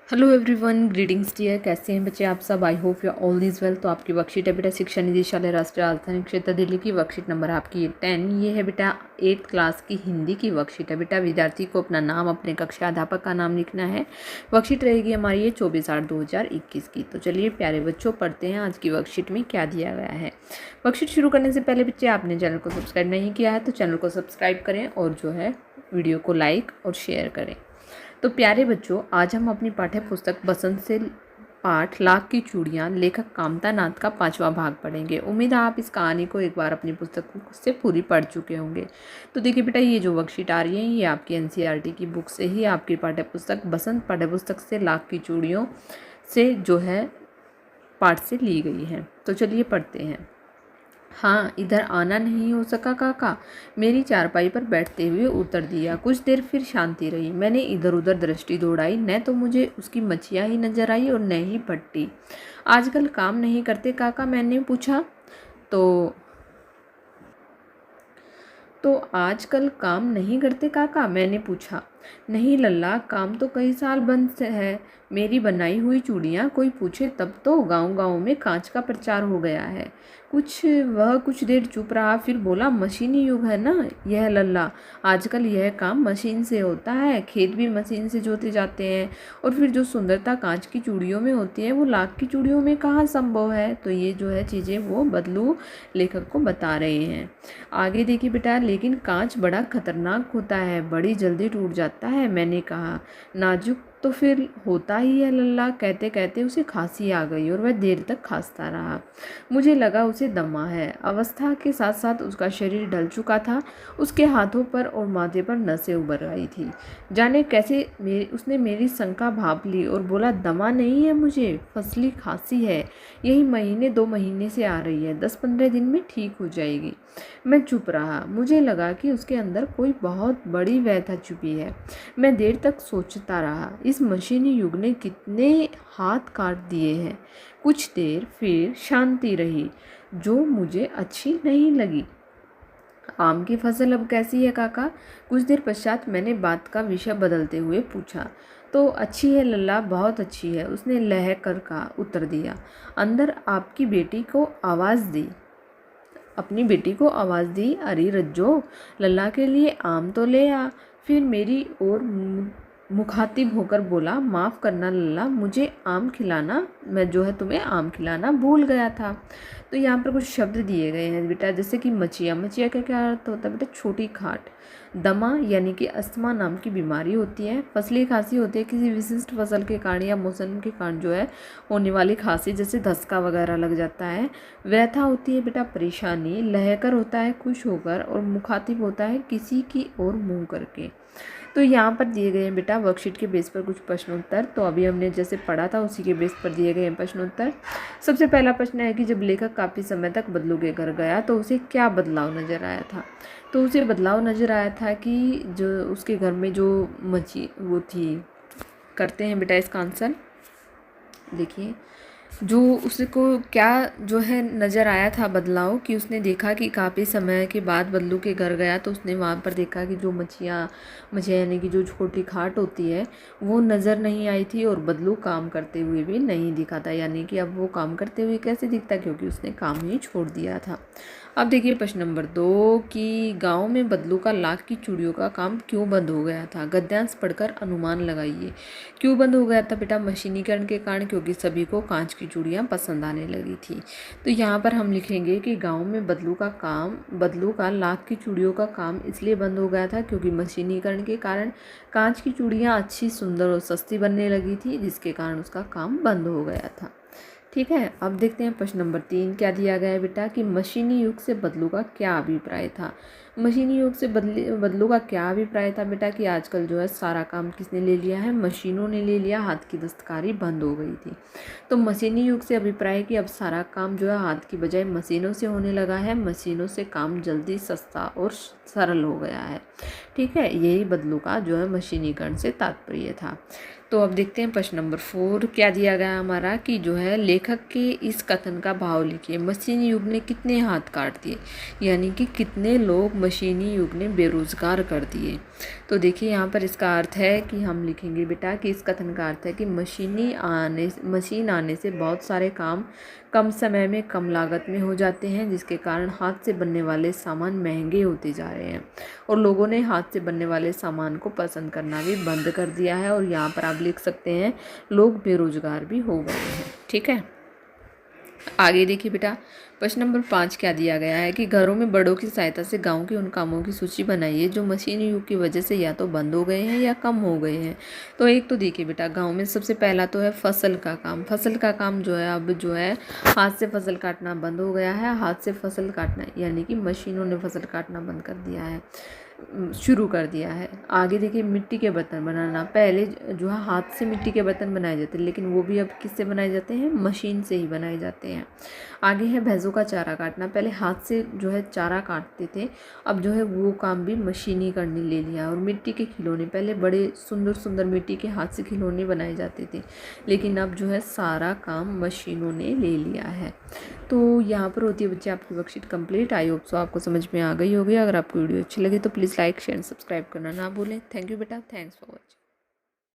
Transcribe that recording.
Hello everyone, greetings dear. कैसे हैं बच्चे आप सब? I hope you all is well. तो आपकी वर्कशीट है बेटा शिक्षा निदेशालय राष्ट्रीय राजधानी क्षेत्र दिल्ली की। वर्कशीट नंबर आपकी 10 ये है बेटा 8th क्लास की हिंदी की वर्कशीट है बेटा। विद्यार्थी को अपना नाम, अपने कक्षा अध्यापक का नाम लिखना है। वर्कशीट रहेगी हमारी ये 24/8/2021 की। तो चलिए प्यारे बच्चों, पढ़ते हैं आज की वर्कशीट में क्या दिया गया है। वर्कशीट शुरू करने से पहले बच्चे आपने चैनल को सब्सक्राइब नहीं किया है तो चैनल को सब्सक्राइब करें और जो है वीडियो को लाइक और शेयर करें। तो प्यारे बच्चों, आज हम अपनी पाठ्य पुस्तक बसंत से पाठ लाख की चूड़ियाँ लेखक कामता नाथ का 5वां भाग पढ़ेंगे। उम्मीद है आप इस कहानी को एक बार अपनी पुस्तक से पूरी पढ़ चुके होंगे। तो देखिए बेटा, ये जो वर्कशीट आ रही है ये आपकी एनसीईआरटी की बुक से ही आपकी पाठ्य पुस्तक बसंत पाठ्य पुस्तक से लाख की चूड़ियों से जो है पाठ से ली गई है। तो चलिए पढ़ते हैं। हाँ, इधर आना नहीं हो सका काका, मेरी चारपाई पर बैठते हुए उत्तर दिया। कुछ देर फिर शांति रही। मैंने इधर उधर दृष्टि दौड़ाई। न तो मुझे उसकी मच्छियाँ ही नजर आई और न ही भट्टी। आजकल काम नहीं करते काका, मैंने पूछा। तो आजकल काम नहीं करते काका, मैंने पूछा। नहीं लल्ला, काम तो कई साल बंद से है। मेरी बनाई हुई चूड़ियाँ कोई पूछे तब तो गांव गांव में कांच का प्रचार हो गया है। कुछ देर चुप रहा, फिर बोला, मशीनी युग है ना यह लल्ला। आजकल यह काम मशीन से होता है। खेत भी मशीन से जोते जाते हैं। और फिर जो सुंदरता कांच की चूड़ियों में होती है वो लाख की चूड़ियों में कहाँ संभव है। तो ये जो है चीज़ें वो बदलू लेखक को बता रहे हैं। आगे देखिए बेटा, लेकिन कांच बड़ा खतरनाक होता है, बड़ी जल्दी टूट जाता है। मैंने कहा, नाजुक तो फिर होता ही है लल्ला। कहते कहते उसे खांसी आ गई और वह देर तक खांसता रहा। मुझे लगा उसे दमा है। अवस्था के साथ साथ उसका शरीर ढल चुका था। उसके हाथों पर और माथे पर नसें उभर आई थी। जाने कैसे उसने मेरी शंका भांप ली और बोला, दमा नहीं है मुझे, फसली खांसी है। यही महीने 2 महीने से आ रही है। 10-15 दिन में ठीक हो जाएगी। मैं चुप रहा। मुझे लगा कि उसके अंदर कोई बहुत बड़ी व्यथा छुपी है। मैं देर तक सोचता रहा। इस मशीनी युग ने कितने हाथ काट दिए हैं। कुछ देर फिर शांति रही जो मुझे अच्छी नहीं लगी। आम की फसल अब कैसी है काका? कुछ देर पश्चात मैंने बात का विषय बदलते हुए पूछा। तो अच्छी है लल्ला, बहुत अच्छी है, उसने लह कर का उत्तर दिया। अंदर आपकी बेटी को आवाज़ दी अपनी बेटी को आवाज़ दी, अरे रज्जो, लल्ला के लिए आम तो ले आ। फिर मेरी ओर मुखातिब होकर बोला, माफ़ करना लल्ला, मुझे आम खिलाना, मैं जो है तुम्हें आम खिलाना भूल गया था। तो यहाँ पर कुछ शब्द दिए गए हैं बेटा, जैसे कि मचिया। मचिया का क्या अर्थ होता है बेटा? छोटी खाट। दमा यानी कि अस्थमा नाम की बीमारी होती है। फसली खांसी होती है किसी विशिष्ट फसल के कारण या मौसम के कारण जो है होने वाली खांसी, जैसे धसका वगैरह लग जाता है। व्यथा होती है बेटा परेशानी। लहकर होता है खुश होकर और मुखातिब होता है किसी की ओर मुंह करके। तो यहाँ पर दिए गए हैं बेटा वर्कशीट के बेस पर कुछ प्रश्नोत्तर। तो अभी हमने जैसे पढ़ा था उसी के बेस पर दिए गए हैं प्रश्नोत्तर। सबसे पहला प्रश्न है कि जब लेखक काफ़ी समय तक बदलू के घर गया तो उसे क्या बदलाव नज़र आया था? तो उसे बदलाव नज़र आया था कि जो उसके घर में जो मची वो थी, करते हैं बेटा इसका आंसर। देखिए, जो उसको क्या जो है नज़र आया था बदलाव, कि उसने देखा कि काफ़ी समय के बाद बदलू के घर गया तो उसने वहाँ पर देखा कि जो मछिया यानी कि जो छोटी खाट होती है वो नज़र नहीं आई थी और बदलू काम करते हुए भी नहीं दिखा था। यानी कि अब वो काम करते हुए कैसे दिखता, क्योंकि उसने काम ही छोड़ दिया था। अब देखिए प्रश्न नंबर 2 कि गांव में बदलू का लाख की चूड़ियों का काम क्यों बंद हो गया था? गद्यांश पढ़कर अनुमान लगाइए। क्यों बंद हो गया था बेटा? मशीनीकरण के कारण, क्योंकि सभी को कांच की चूड़ियाँ पसंद आने लगी थी। तो यहाँ पर हम लिखेंगे कि गांव में बदलू का लाख की चूड़ियों का काम इसलिए बंद हो गया था क्योंकि मशीनीकरण के कारण कांच की चूड़ियाँ अच्छी, सुंदर और सस्ती बनने लगी थी, जिसके कारण उसका काम बंद हो गया था। ठीक है, अब देखते हैं प्रश्न नंबर 3 क्या दिया गया है बेटा, कि मशीनी युग से बदलू का क्या अभिप्राय था? मशीनी युग से बदलू का क्या अभिप्राय था बेटा, कि आजकल जो है सारा काम किसने ले लिया है? मशीनों ने ले लिया, हाथ की दस्तकारी बंद हो गई थी। तो मशीनी युग से अभिप्राय कि अब सारा काम जो है हाथ की बजाय मशीनों से होने लगा है। मशीनों से काम जल्दी, सस्ता और सरल हो गया है। ठीक है, यही बदलू का जो है मशीनीकरण से तात्पर्य था। तो अब देखते हैं प्रश्न नंबर 4 क्या दिया गया हमारा कि जो है लेखक के इस कथन का भाव लिखिए। मशीनी युग ने कितने हाथ काट दिए, यानी कि कितने लोग मशीनी युग ने बेरोजगार कर दिए। तो देखिए यहाँ पर इसका अर्थ है कि हम लिखेंगे बेटा कि इस कथन का अर्थ है कि मशीन आने से बहुत सारे काम कम समय में कम लागत में हो जाते हैं, जिसके कारण हाथ से बनने वाले सामान महंगे होते जा रहे हैं और लोगों ने हाथ से बनने वाले सामान को पसंद करना भी बंद कर दिया है। और यहाँ पर आप लिख सकते हैं लोग बेरोजगार भी हो गए हैं। ठीक है, आगे देखिए बेटा प्रश्न नंबर 5 क्या दिया गया है कि घरों में बड़ों की सहायता से गांव के उन कामों की सूची बनाइए जो मशीनी युग की वजह से या तो बंद हो गए हैं या कम हो गए हैं। तो एक तो देखिए बेटा गांव में सबसे पहला तो है फसल का काम। फसल का काम जो है अब जो है हाथ से फसल काटना बंद हो गया है। हाथ से फसल काटना यानी कि मशीनों ने फसल काटना बंद कर दिया है, शुरू कर दिया है। आगे देखिए मिट्टी के बर्तन बनाना। पहले जो है हाथ से मिट्टी के बर्तन बनाए जाते हैं, लेकिन वो भी अब किससे बनाए जाते हैं, मशीन से ही बनाए जाते हैं। आगे है भैंसों का चारा काटना। पहले हाथ से जो है चारा काटते थे, अब जो है वो काम भी मशीनी करने ले लिया। और मिट्टी के खिलौने, पहले बड़े सुंदर सुंदर मिट्टी के हाथ से खिलौने बनाए जाते थे, लेकिन अब जो है सारा काम मशीनों ने ले लिया है। तो यहाँ पर होती है बच्चे आपकी worksheet complete. I hope so आपको समझ में आ गई होगी। अगर आपको वीडियो अच्छी लगी तो प्लीज़ लाइक शेयर सब्सक्राइब करना ना भूलें। थैंक यू बेटा, थैंक्स फॉर वॉचिंग।